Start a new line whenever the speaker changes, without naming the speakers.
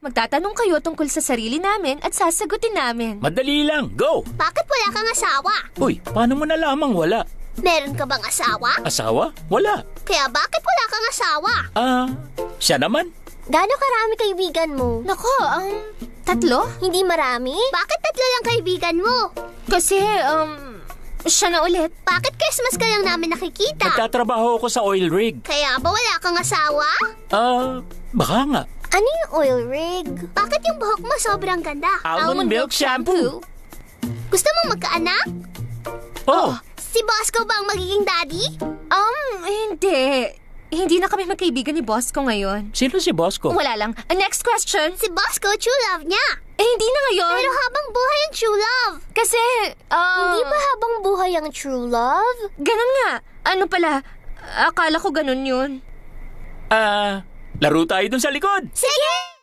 Magtatanong kayo tungkol sa sarili namin at sasagutin namin.
Madali lang, go!
Bakit wala kang asawa?
Uy, paano mo nalamang wala?
Meron ka bang asawa?
Asawa? Wala.
Kaya bakit wala kang asawa?
Siya naman.
Gaano karami kaibigan mo?
Nako, 3?
Hindi marami? Bakit 3 lang kaibigan mo?
Kasi, siya na ulit.
Bakit Christmas ka lang namin nakikita?
Nagtatrabaho ako sa oil rig.
Kaya ba wala kang asawa?
Baka nga.
Ano yung oil rig? Bakit yung buhok mo sobrang ganda?
Almond milk shampoo.
Gusto mong magkaanak?
Oh,
Si Bosco ba ang magiging daddy?
Hindi. Hindi na kami magkaibigan ni Bosco ngayon.
sino si Bosco?
Wala lang. Next question.
Si Bosco, true love niya.
Hindi na ngayon.
Pero habang buhay ang true love.
Kasi,
Hindi ba habang buhay ang true love?
ganun nga. Ano pala, akala ko ganun yun.
Laro tayo dun sa likod.
Sige!